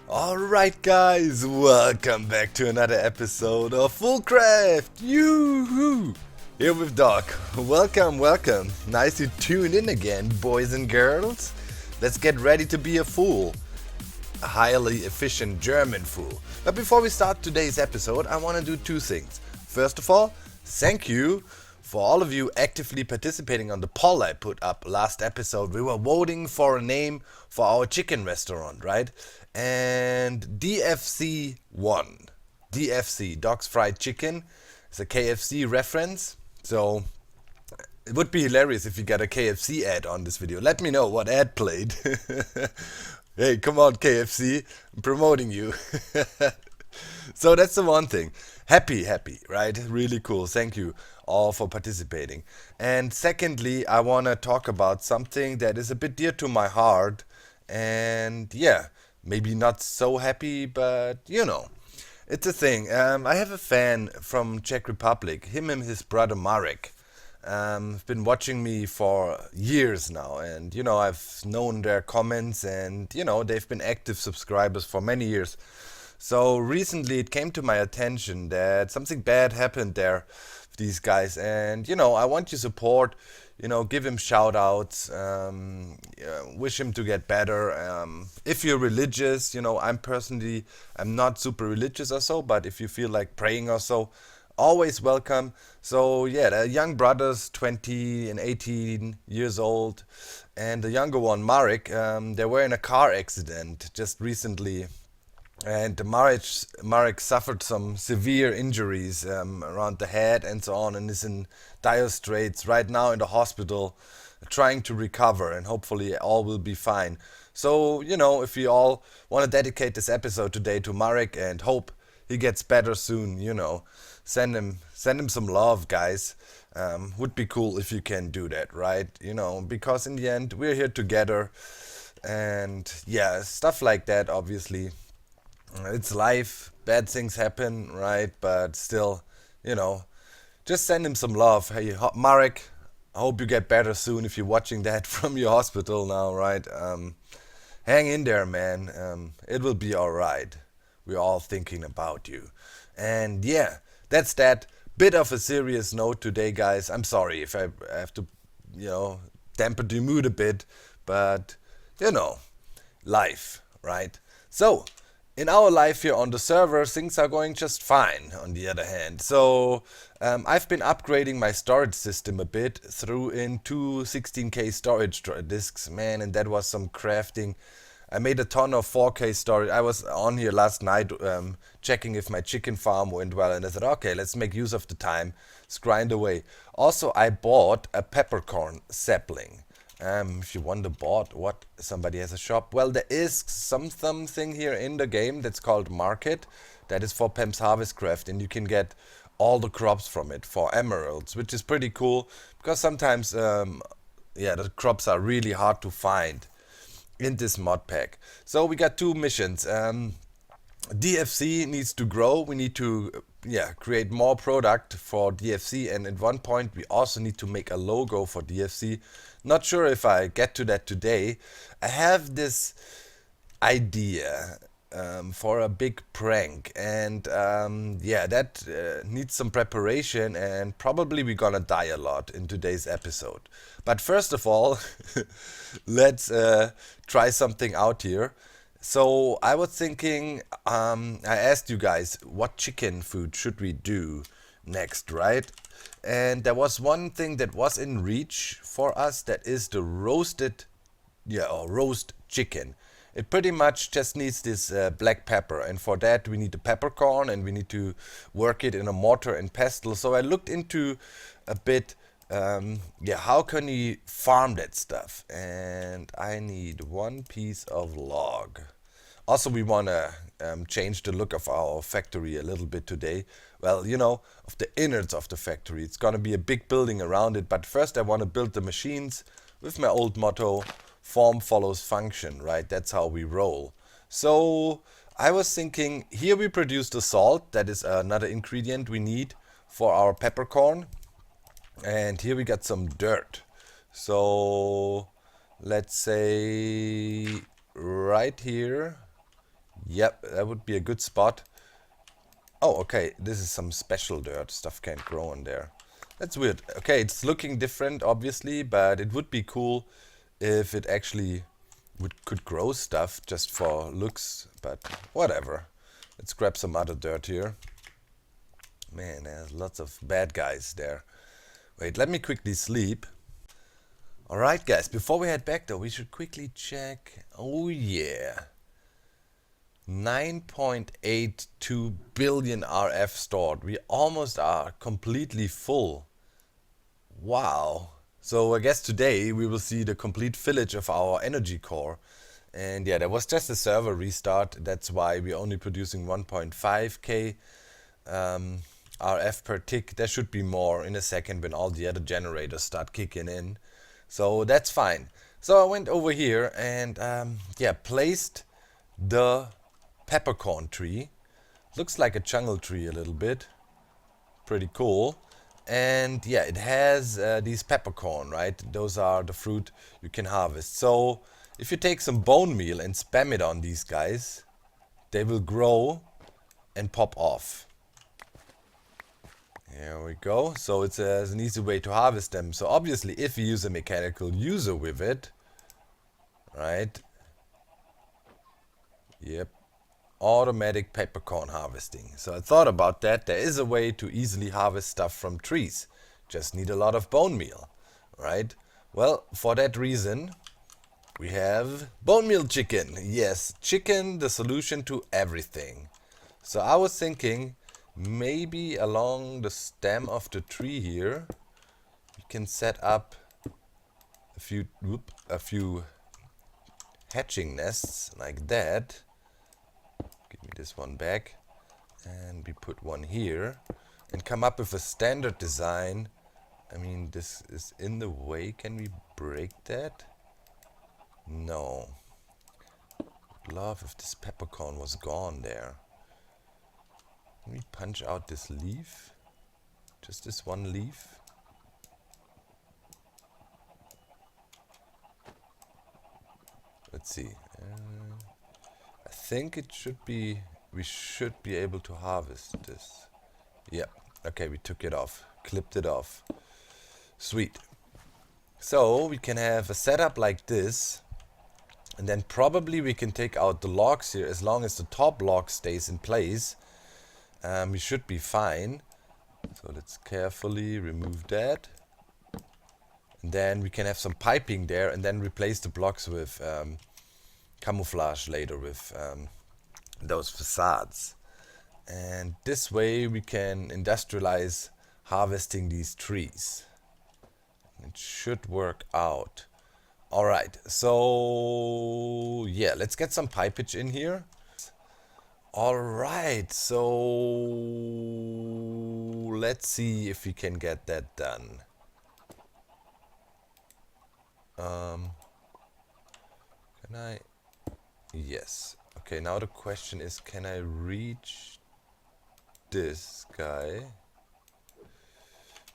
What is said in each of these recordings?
Alright guys, welcome back to another episode of FoolCraft! Yoo-hoo! Here with Doc. Welcome. Nice you tuned in again, boys and girls. Let's get ready to be a fool. A highly efficient German fool. But before we start today's episode, I want to do two things. First of all, thank you for all of you actively participating on the poll I put up last episode. We were voting for a name for our chicken restaurant, right? And DFC won. DFC, Doc's Fried Chicken. It's a KFC reference. So it would be hilarious if you get a KFC ad on this video. Let me know what ad played. Hey, come on KFC, I'm promoting you. So that's the one thing. Happy, right? Really cool. Thank you all for participating. And secondly, I want to talk about something that is a bit dear to my heart. And yeah, maybe not so happy, but you know. It's a thing. I have a fan from Czech Republic, him and his brother Marek. Have been watching me for years now, and you know, I've known their comments, and you know, they've been active subscribers for many years. So recently it came to my attention that something bad happened there with these guys, and you know, I want your support. You know, give him shout outs, yeah, wish him to get better. If you're religious, you know, I'm not super religious or so, but if you feel like praying or so, always welcome. So yeah, the young brothers, 20 and 18 years old, and the younger one, Marek, they were in a car accident just recently, and Marek suffered some severe injuries around the head and so on, and is in dire straits right now in the hospital, trying to recover, and hopefully all will be fine. So, you know, if we all want to dedicate this episode today to Marek and hope he gets better soon, you know, send him some love, guys. Would be cool if you can do that, right? You know, because in the end, we're here together, and yeah, stuff like that, obviously. It's life, bad things happen, right? But still, you know, just send him some love. Hey, Marek, I hope you get better soon if you're watching that from your hospital now, right? Hang in there, man. It will be alright. We're all thinking about you. And yeah, that's that. Bit of a serious note today, guys. I'm sorry if I have to, you know, dampen the mood a bit, but, you know, life, right? So, in our life here on the server, things are going just fine, on the other hand. So, I've been upgrading my storage system a bit through in two 16K storage disks, man, and that was some crafting. I made a ton of 4K storage. I was on here last night checking if my chicken farm went well, and I said, okay, let's make use of the time, let's grind away. Also, I bought a peppercorn sapling. If you wonder bought what, somebody has a shop. Well, there is something here in the game that's called Market. That is for Pem's Harvestcraft, and you can get all the crops from it for emeralds, which is pretty cool because sometimes, yeah, the crops are really hard to find in this mod pack. So we got two missions. DFC needs to grow. We need to create more product for DFC, and at one point we also need to make a logo for DFC. Not sure if I get to that today. I have this idea for a big prank, and yeah, that needs some preparation, and probably we're gonna die a lot in today's episode. But first of all, let's try something out here. So I was thinking, I asked you guys what chicken food should we do next, right? And there was one thing that was in reach for us, that is the roasted, or roast chicken. It pretty much just needs this black pepper, and for that we need the peppercorn, and we need to work it in a mortar and pestle. So I looked into a bit, how can we farm that stuff? And I need one piece of log. Also, we want to change the look of our factory a little bit today. Well, you know, of the innards of the factory. It's going to be a big building around it, but first I want to build the machines with my old motto, form follows function, right? That's how we roll. So I was thinking, here we produce the salt. That is another ingredient we need for our peppercorn. And here we got some dirt. So let's say right here, Yep, that would be a good spot. Oh, okay, this is some special dirt. Stuff can't grow in there. That's weird. Okay, it's looking different, obviously, but it would be cool if it actually could grow stuff just for looks, but whatever. Let's grab some other dirt here. Man, there's lots of bad guys there. Wait, let me quickly sleep. Alright guys, before we head back though, we should quickly check. Oh yeah. 9.82 billion RF stored. We almost are completely full. Wow. So I guess today we will see the complete fillage of our energy core. And yeah, there was just a server restart. That's why we're only producing 1.5k RF per tick. There should be more in a second when all the other generators start kicking in. So that's fine. So I went over here and yeah, placed the peppercorn tree. Looks like a jungle tree a little bit. Pretty cool. And yeah, it has these peppercorn, right? Those are the fruit you can harvest. So if you take some bone meal and spam it on these guys, they will grow and pop off. Here we go. So it's an easy way to harvest them. So obviously if you use a mechanical user with it, right? Yep. Automatic peppercorn harvesting. So I thought about that. There is a way to easily harvest stuff from trees. Just need a lot of bone meal, right? Well, for that reason, we have bone meal chicken. Yes, chicken, the solution to everything. So I was thinking maybe along the stem of the tree here, we can set up a few hatching nests like that. Give me this one back. And we put one here and come up with a standard design. I mean, this is in the way. Can we break that? No. Would love if this peppercorn was gone there. Can we punch out this leaf? Just this one leaf? Let's see. I think it should be, we should be able to harvest this. Yeah, okay, we took it off, clipped it off. Sweet. So we can have a setup like this, and then probably we can take out the logs here. As long as the top log stays in place, we should be fine. So let's carefully remove that. And then we can have some piping there and then replace the blocks with camouflage later with those facades. And this way we can industrialize harvesting these trees. It should work out. Alright, so yeah, let's get some pipage in here. Alright, so let's see if we can get that done. Can I? Yes. Okay, now the question is, can I reach this guy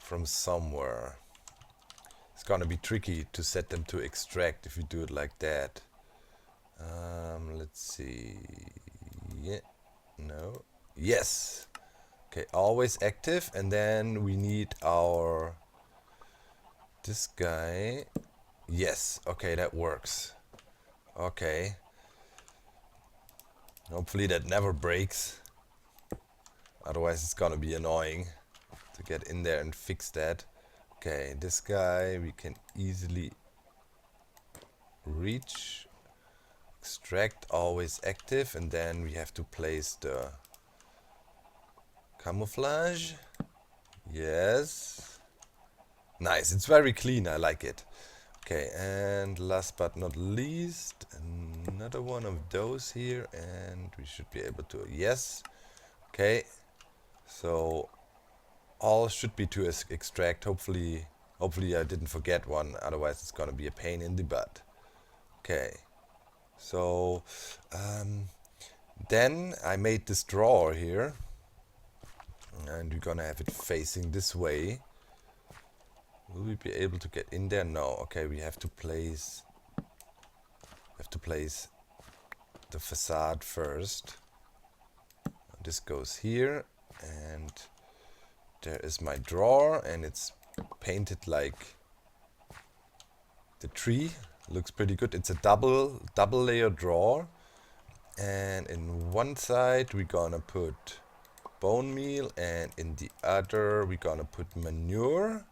from somewhere? It's gonna be tricky to set them to extract if you do it like that. Let's see. Yeah. No. Yes. Okay, always active, and then we need our this guy. Yes. Okay, that works. Okay. Hopefully that never breaks. Otherwise it's gonna be annoying to get in there and fix that. Okay, this guy we can easily reach. Extract, always active, and then we have to place the camouflage. Yes. Nice, it's very clean, I like it. Okay, and last but not least, another one of those here, and we should be able to, yes. Okay, so all should be to extract. Hopefully I didn't forget one, otherwise it's gonna be a pain in the butt. Okay, so then I made this drawer here, and we're gonna have it facing this way. Will we be able to get in there? No. Okay, we have to place the facade first. This goes here, and there is my drawer, and it's painted like the tree. Looks pretty good. It's a double layer drawer, and in one side we're gonna put bone meal, and in the other we're gonna put manure.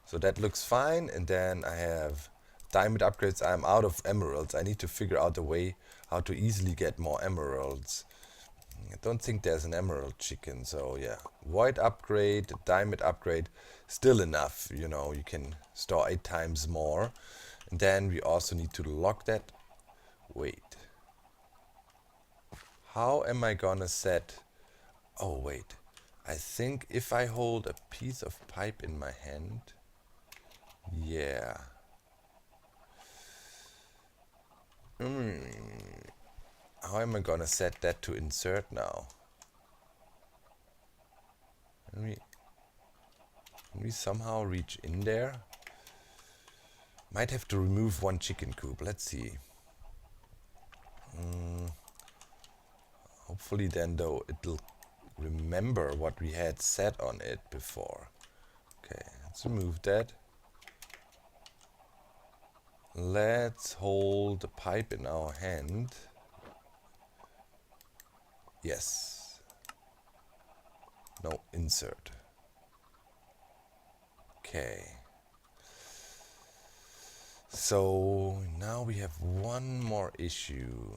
So that looks fine. And then I have diamond upgrades. I'm out of emeralds. I need to figure out a way how to easily get more emeralds. I don't think there's an emerald chicken, so yeah. Void upgrade, diamond upgrade, still enough, you know, you can store 8 times more. And then we also need to lock that. Wait. How am I gonna set... Oh, wait. I think if I hold a piece of pipe in my hand... Yeah. How am I gonna set that to insert now? Can we somehow reach in there? Might have to remove one chicken coop. Let's see. Hopefully then though it'll remember what we had set on it before. Okay, let's remove that. Let's hold the pipe in our hand. Yes. No, insert. Okay. So now we have one more issue.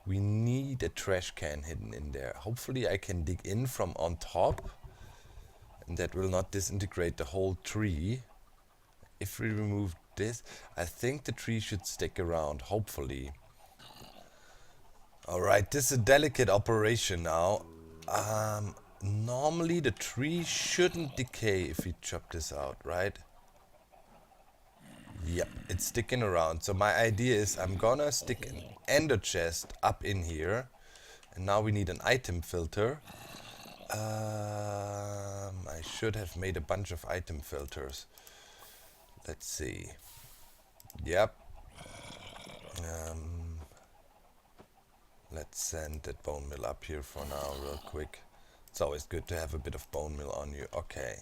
We need a trash can hidden in there. Hopefully I can dig in from on top, and that will not disintegrate the whole tree. If we remove this, I think the tree should stick around, hopefully. Alright, this is a delicate operation now. Normally the tree shouldn't decay if we chop this out, right? Yep, it's sticking around. So my idea is I'm gonna stick an ender chest up in here. And now we need an item filter. I should have made a bunch of item filters. Let's see. Yep. Let's send that bone meal up here for now real quick. It's always good to have a bit of bone meal on you. Okay.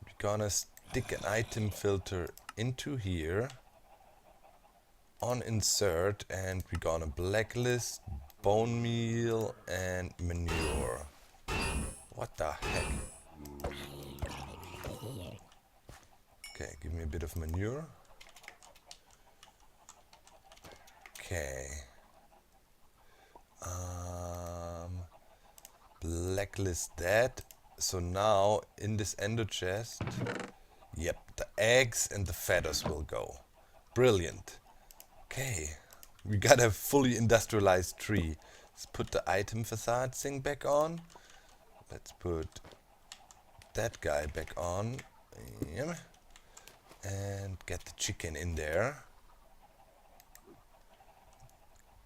We're gonna stick an item filter into here on insert, and we're gonna blacklist bone meal and manure. What the heck? Okay, give me a bit of manure. Okay. Blacklist that. So now in this ender chest, yep, the eggs and the feathers will go. Brilliant. Okay, we got a fully industrialized tree. Let's put the item facade thing back on. Let's put that guy back on. Yep. And get the chicken in there.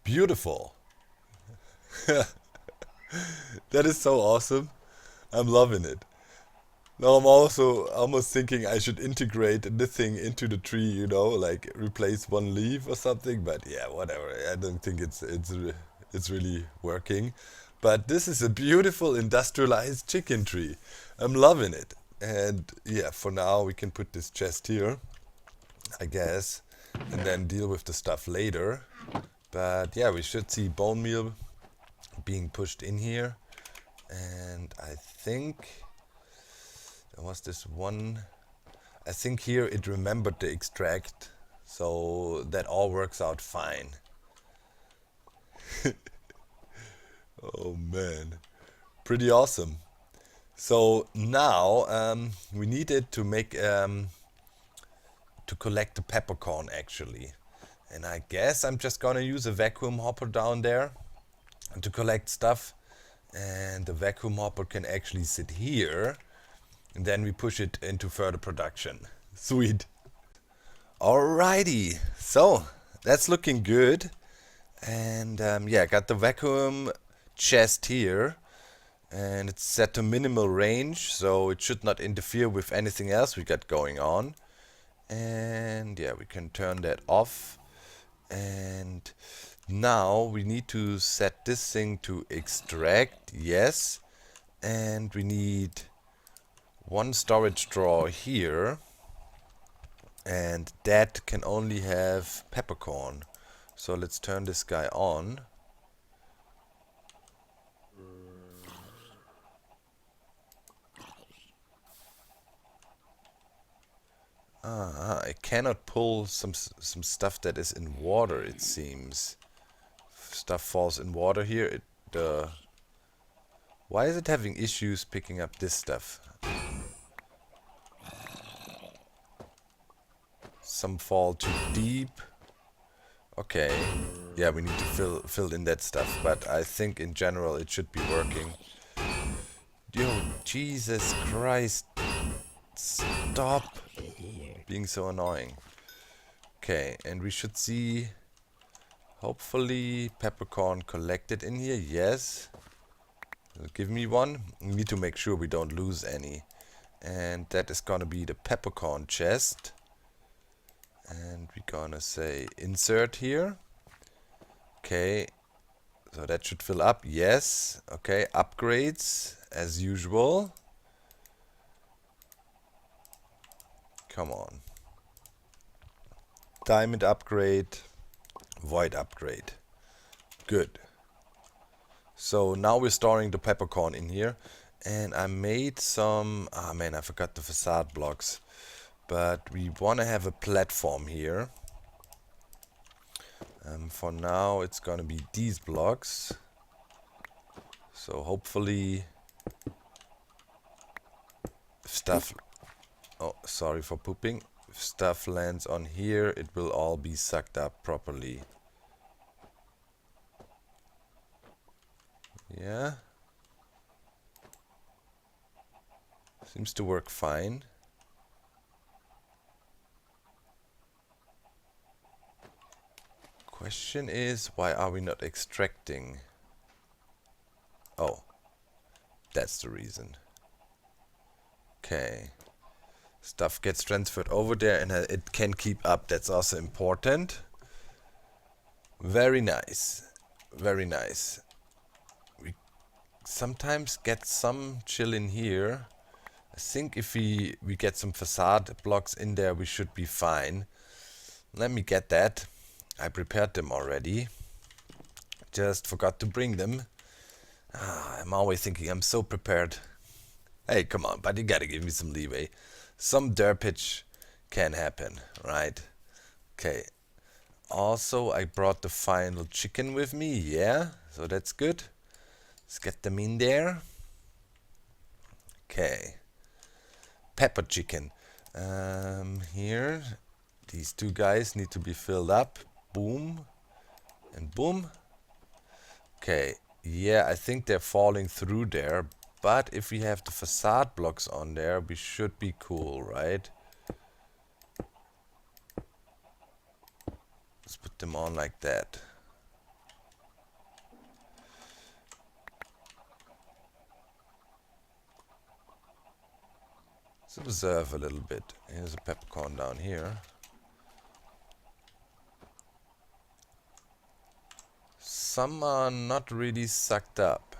Beautiful. That is so awesome. I'm loving it. Now I'm also almost thinking I should integrate this thing into the tree, you know, like replace one leaf or something. But yeah, whatever. I don't think it's really working. But this is a beautiful industrialized chicken tree. I'm loving it. And yeah, for now we can put this chest here, I guess, and then deal with the stuff later. But yeah, we should see bone meal being pushed in here. And I think there was this one, I think here it remembered the extract, so that all works out fine. Oh man, pretty awesome. So now we needed to make to collect the peppercorn actually, and I guess I'm just gonna use a vacuum hopper down there to collect stuff, and the vacuum hopper can actually sit here, and then we push it into further production. Sweet. Alrighty, so that's looking good, and yeah, I got the vacuum chest here. And it's set to minimal range, so it should not interfere with anything else we got going on. And yeah, we can turn that off. And Now we need to set this thing to extract, yes, and we need one storage drawer here, and that can only have peppercorn. So let's turn this guy on. I cannot pull some stuff that is in water, it seems. Stuff falls in water here. Why is it having issues picking up this stuff? Some fall too deep. Okay. Yeah, we need to fill in that stuff, but I think in general it should be working. Yo, Jesus Christ. Stop being so annoying. Okay, and we should see hopefully peppercorn collected in here. Yes. Give me one. We need to make sure we don't lose any. And that is gonna be the peppercorn chest. And we're gonna say insert here. Okay. So that should fill up. Yes. Okay. Upgrades as usual. Come on. Diamond upgrade. Void upgrade. Good. So now we're storing the peppercorn in here. And I made some... Ah man, I forgot the facade blocks. But we want to have a platform here. For now it's gonna be these blocks. So hopefully stuff... Oh, sorry for pooping. If stuff lands on here, it will all be sucked up properly. Yeah. Seems to work fine. Question is, why are we not extracting? Oh, that's the reason. Okay. Stuff gets transferred over there and it can keep up. That's also important. Very nice. Very nice. We sometimes get some chill in here. I think if we get some facade blocks in there, we should be fine. Let me get that. I prepared them already. Just forgot to bring them. I'm always thinking I'm so prepared. Hey, come on, but you gotta give me some leeway. Some derpage can happen, right? Okay. Also, I brought the final chicken with me, yeah? So that's good. Let's get them in there. Okay. Pepper chicken. Here. These two guys need to be filled up. Boom. And boom. Okay. Yeah, I think they're falling through there. But if we have the facade blocks on there, we should be cool, right? Let's put them on like that. Let's observe a little bit. Here's a peppercorn down here. Some are not really sucked up.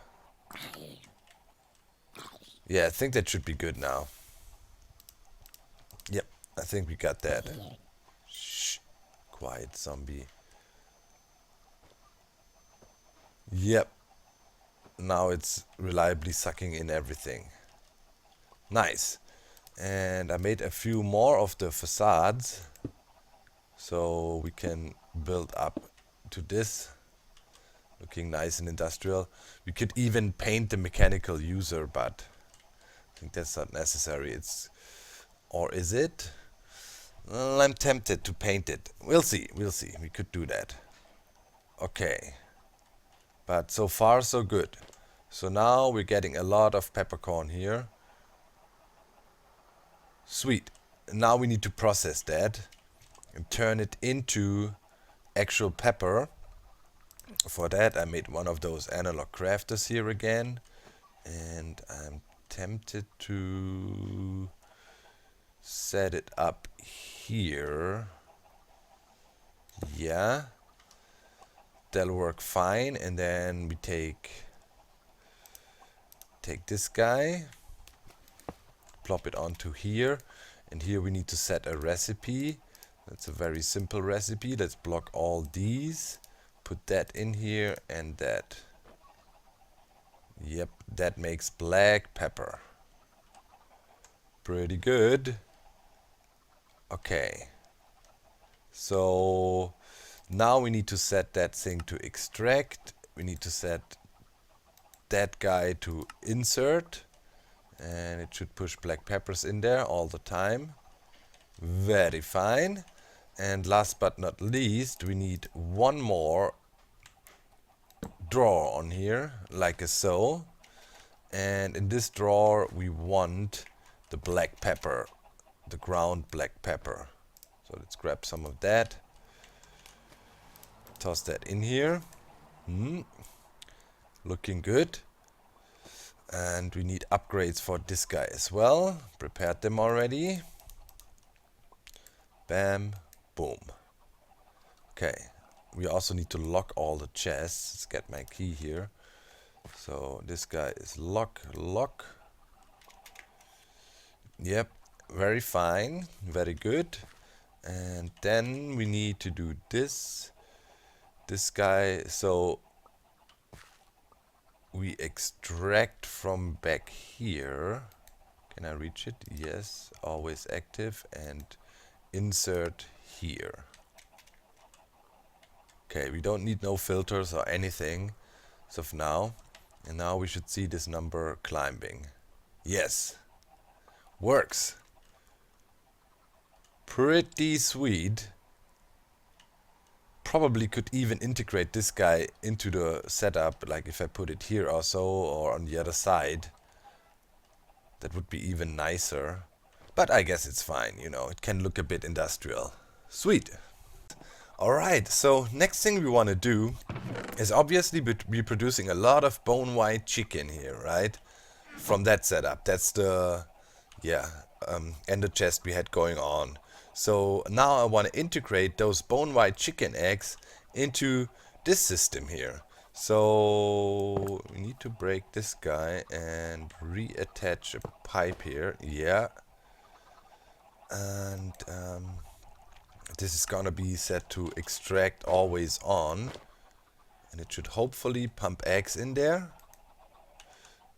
Yeah, I think that should be good now. Yep, I think we got that. Shh. Quiet, zombie. Yep. Now it's reliably sucking in everything. Nice. And I made a few more of the facades. So we can build up to this. Looking nice and industrial. We could even paint the mechanical user, but I think that's not necessary. Or is it? Well, I'm tempted to paint it. We'll see. We'll see. We could do that. Okay. But so far so good. So now we're getting a lot of peppercorn here. Sweet. Now we need to process that and turn it into actual pepper. For that I made one of those analog crafters here again. And I'm tempted to set it up here. Yeah. that'll work fine. And then we take this guy, plop it onto here, and here we need to set a recipe. That's a very simple recipe. Let's block all these, put that in here, and that. Yep, that makes black pepper. Pretty good. Okay, so now we need to set that thing to extract. We need to set that guy to insert, and it should push black peppers in there all the time. Very fine. And last but not least, we need one more drawer on here, like so. And in this drawer we want the black pepper, the ground black pepper. So let's grab some of that, toss that in here. Looking good. And we need upgrades for this guy as well. Prepared them already. Bam, boom. Okay, we also need to lock all the chests. Let's get my key here. So this guy is lock. Yep, very fine, very good. And then we need to do this guy. So we extract from back here. Can I reach it? Yes, always active, and insert here. Okay, we don't need no filters or anything as of now. And now we should see this number climbing. Yes, works. Pretty sweet. Probably could even integrate this guy into the setup, like if I put it here or so, or on the other side. That would be even nicer. But I guess it's fine, you know, it can look a bit industrial. Sweet. Alright, so next thing we want to do is obviously be producing a lot of bone white chicken here, right? From that setup. That's the, ender chest we had going on. So now I want to integrate those bone white chicken eggs into this system here. So we need to break this guy and reattach a pipe here. Yeah. And this is gonna be set to extract always on, and it should hopefully pump eggs in there.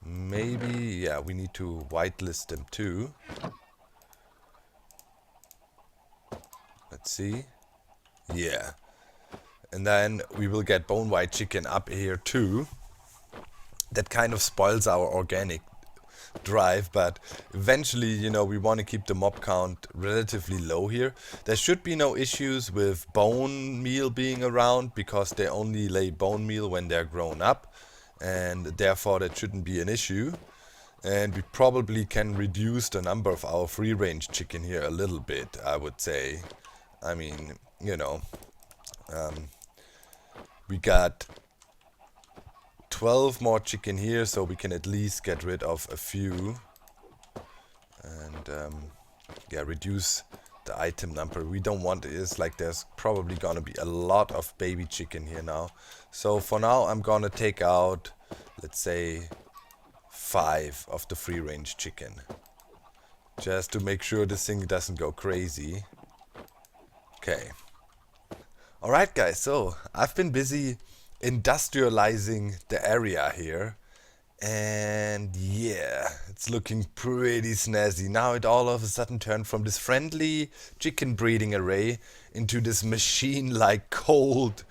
Maybe, yeah, we need to whitelist them too. Let's see. Yeah. And then we will get bone white chicken up here too. That kind of spoils our organic drive, but eventually, you know, we want to keep the mob count relatively low here. There should be no issues with bone meal being around, because they only lay bone meal when they're grown up, and therefore that shouldn't be an issue. And we probably can reduce the number of our free range chicken here a little bit, I would say. I mean, you know, we got 12 more chicken here, so we can at least get rid of a few and yeah, reduce the item number. We don't want is like there's probably gonna be a lot of baby chicken here now. So for now I'm gonna take out, let's say, 5 of the free range chicken, just to make sure this thing doesn't go crazy. Okay. Alright guys, so I've been busy industrializing the area here, and yeah, it's looking pretty snazzy. Now it all of a sudden turned from this friendly chicken breeding array into this machine-like cold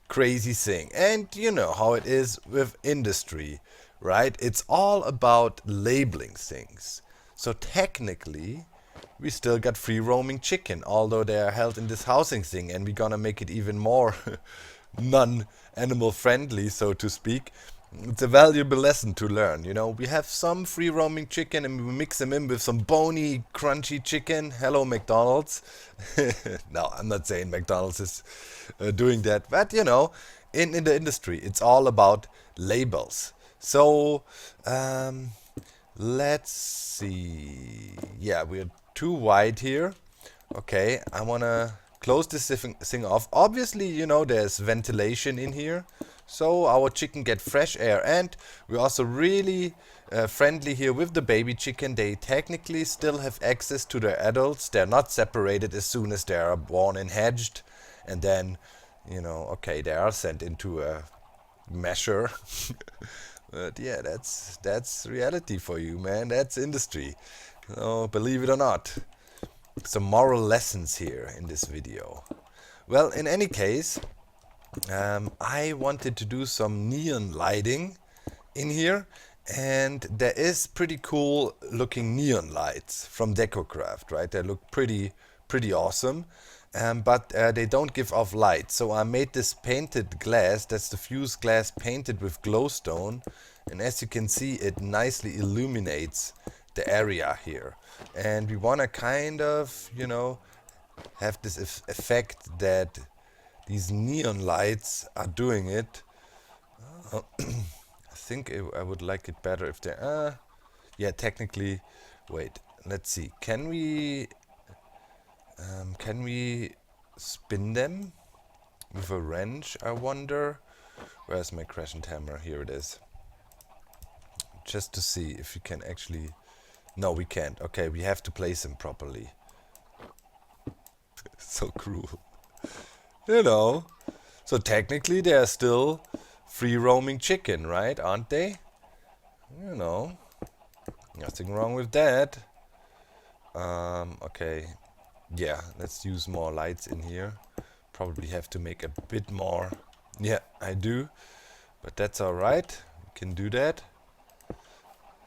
crazy thing. And you know how it is with industry, right? It's all about labeling things. So technically we still got free roaming chicken, although they are held in this housing thing, and we're gonna make it even more non-animal friendly, so to speak. It's a valuable lesson to learn, you know. We have some free roaming chicken and we mix them in with some bony, crunchy chicken. Hello, McDonald's. No, I'm not saying McDonald's is doing that, but you know, in the industry, it's all about labels. So, let's see. Yeah, we're too wide here. Okay, I wanna close this thing off. Obviously, you know, there's ventilation in here, so our chicken get fresh air. And we're also really friendly here with the baby chicken. They technically still have access to their adults. They're not separated as soon as they are born and hatched. And then, you know, okay, they are sent into a measure. But yeah, that's reality for you, man. That's industry. So believe it or not. Some moral lessons here in this video. Well, in any case, I wanted to do some neon lighting in here, and there is pretty cool looking neon lights from DecoCraft, right? They look pretty awesome, but they don't give off light. So I made this painted glass, that's the fused glass painted with glowstone, and as you can see, it nicely illuminates the area here. And we want to kind of, you know, have this effect that these neon lights are doing it. I think I would like it better if they yeah, technically, wait, let's see, can we spin them with a wrench? I wonder. Where's my crescent hammer? Here it is. Just to see if you can actually. No, we can't. Okay, we have to place them properly. So cruel. You know. So technically they are still free roaming chicken, right? Aren't they? You know. Nothing wrong with that. Okay. Yeah, let's use more lights in here. Probably have to make a bit more. Yeah, I do. But that's alright. We can do that.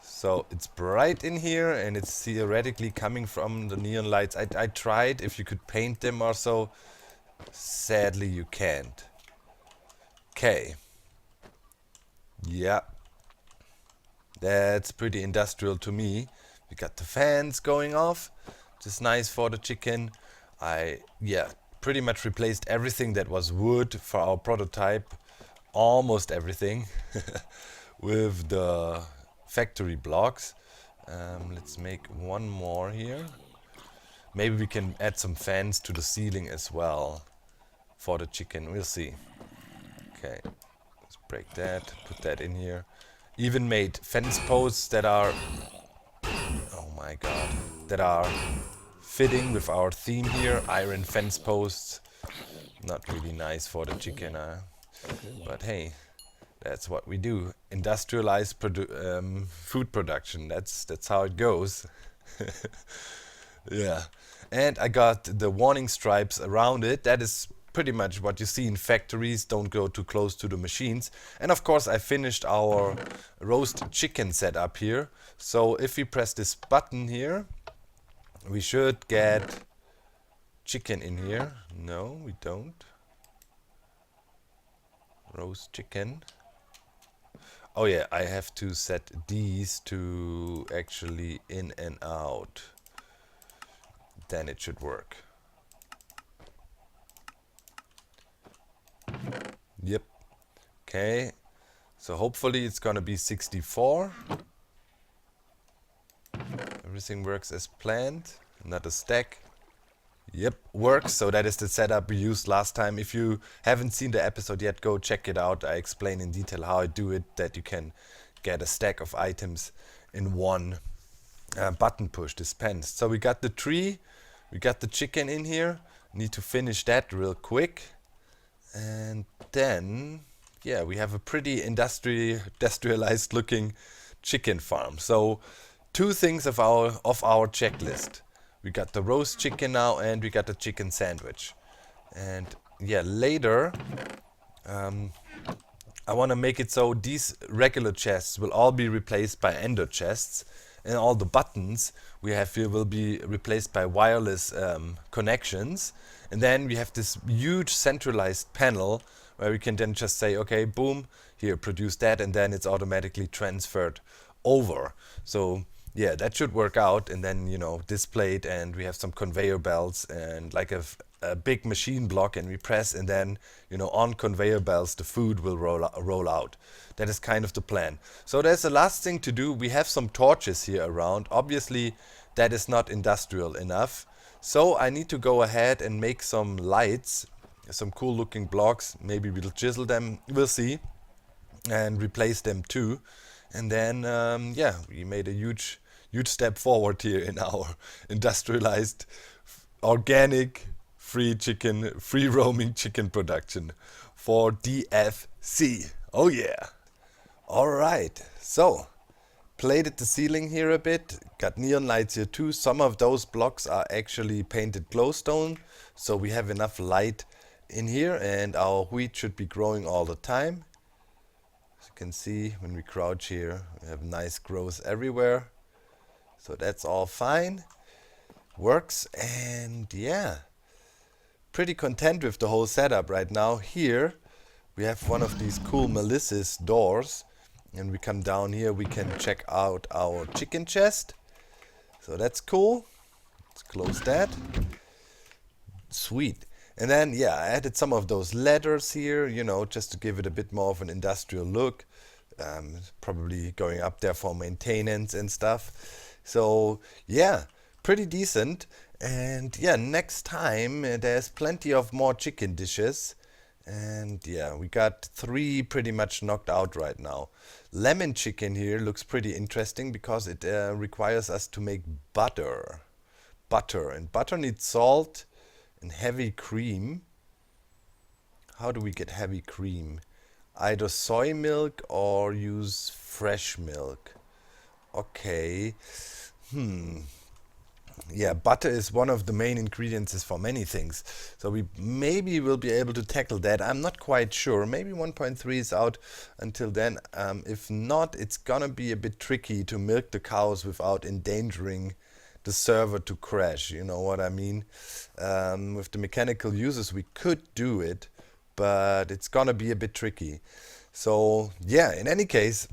So it's bright in here, and it's theoretically coming from the neon lights. I tried if you could paint them or so. Sadly, you can't. Okay. Yeah. That's pretty industrial to me. We got the fans going off. Just nice for the chicken. Yeah, pretty much replaced everything that was wood for our prototype. Almost everything. With the factory blocks. Let's make one more here. Maybe we can add some fans to the ceiling as well for the chicken. We'll see. Okay, let's break that, put that in here. Even made fence posts that are, oh my god, that are fitting with our theme here. Iron fence posts. Not really nice for the chicken, but hey. That's what we do. Industrialized food production. That's how it goes. Yeah. And I got the warning stripes around it. That is pretty much what you see in factories. Don't go too close to the machines. And of course I finished our roast chicken setup here. So if we press this button here, we should get chicken in here. No, we don't. Roast chicken. Oh yeah, I have to set these to actually in and out. Then it should work. Yep. Okay. So hopefully it's gonna be 64. Everything works as planned. Not a stack. Yep, works. So that is the setup we used last time. If you haven't seen the episode yet, go check it out. I explain in detail how I do it, that you can get a stack of items in one button push dispensed. So we got the tree, we got the chicken in here. Need to finish that real quick. And then, yeah, we have a pretty industrialized looking chicken farm. So two things of our checklist. We got the roast chicken now, and we got the chicken sandwich. And yeah, later I want to make it so these regular chests will all be replaced by ender chests, and all the buttons we have here will be replaced by wireless connections. And then we have this huge centralized panel where we can then just say, okay, boom, here, produce that, and then it's automatically transferred over. So yeah, that should work out, and then, you know, displayed, and we have some conveyor belts and like a big machine block, and we press, and then, you know, on conveyor belts the food will roll out. That is kind of the plan. So there's the last thing to do. We have some torches here around. Obviously that is not industrial enough, So I need to go ahead and make some lights, some cool looking blocks. Maybe we'll chisel them, we'll see, and replace them too. And then yeah, we made a huge step forward here in our industrialized, organic, free roaming chicken production for DFC. Oh yeah. Alright, so plated the ceiling here a bit, got neon lights here too. Some of those blocks are actually painted glowstone, so we have enough light in here, and our wheat should be growing all the time. As you can see, when we crouch here, we have nice growth everywhere, so that's all fine, works. And yeah, pretty content with the whole setup right now. Here we have one of these cool Melissa's doors, and we come down here, we can check out our chicken chest. So that's cool. Let's close that. Sweet. And then, yeah, I added some of those letters here, you know, just to give it a bit more of an industrial look. Probably going up there for maintenance and stuff. So, yeah, pretty decent. And, yeah, next time there's plenty of more chicken dishes. And yeah, we got 3 pretty much knocked out right now. Lemon chicken here looks pretty interesting because it requires us to make butter. And butter needs salt and heavy cream. How do we get heavy cream? Either soy milk or use fresh milk. Okay. Yeah, butter is one of the main ingredients for many things. So we maybe will be able to tackle that. I'm not quite sure. Maybe 1.3 is out until then. If not, it's gonna be a bit tricky to milk the cows without endangering the server to crash. You know what I mean? With the mechanical users, we could do it, but it's gonna be a bit tricky. So yeah, in any case,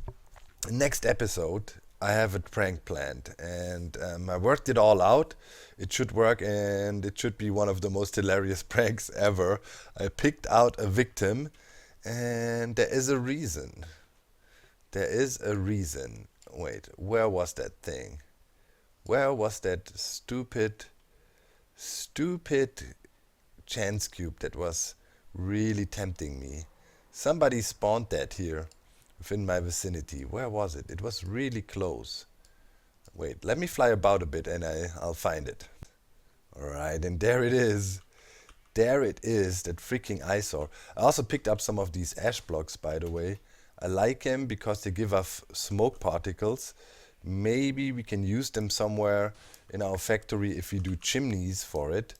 next episode, I have a prank planned, and I worked it all out. It should work, and it should be one of the most hilarious pranks ever. I picked out a victim, and there is a reason. There is a reason. Wait, where was that thing? Where was that stupid chance cube that was really tempting me? Somebody spawned that here within my vicinity. Where was it? It was really close. Wait, let me fly about a bit and I'll find it. Alright, and there it is. There it is, that freaking eyesore. I also picked up some of these ash blocks, by the way. I like them because they give off smoke particles. Maybe we can use them somewhere in our factory if we do chimneys for it.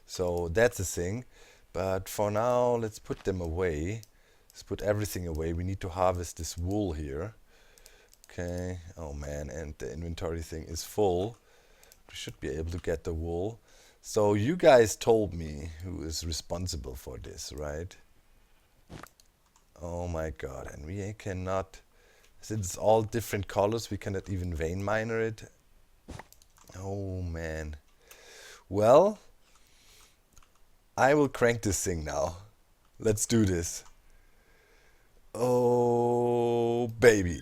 So that's a thing. But for now, let's put them away. Let's put everything away. We need to harvest this wool here. Okay. Oh man, and the inventory thing is full. We should be able to get the wool. So you guys told me who is responsible for this, right? Oh my god, and we cannot, since it's all different colors, we cannot even vein miner it. Oh man. Well, I will crank this thing now. Let's do this. Oh baby.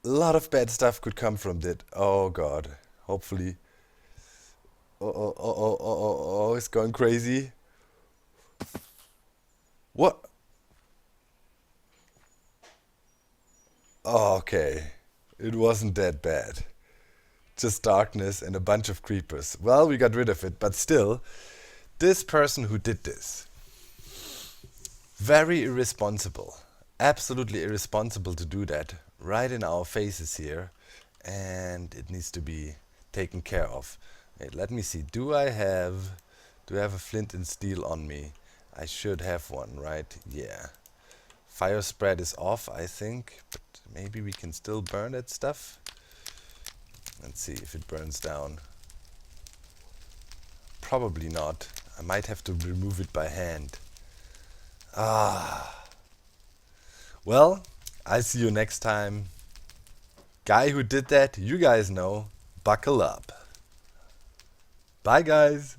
A lot of bad stuff could come from that. Oh god. Hopefully. Oh, it's going crazy. What? Oh, okay. It wasn't that bad. Just darkness and a bunch of creepers. Well, we got rid of it, but still, this person who did this, very irresponsible. Absolutely irresponsible to do that right in our faces here, and it needs to be taken care of. Wait, let me see. Do I have a flint and steel on me? I should have one, right? Yeah. Fire spread is off, I think, but maybe we can still burn that stuff. Let's see if it burns down. Probably not. I might have to remove it by hand. Ah. Well, I'll see you next time. Guy who did that, you guys know. Buckle up. Bye, guys.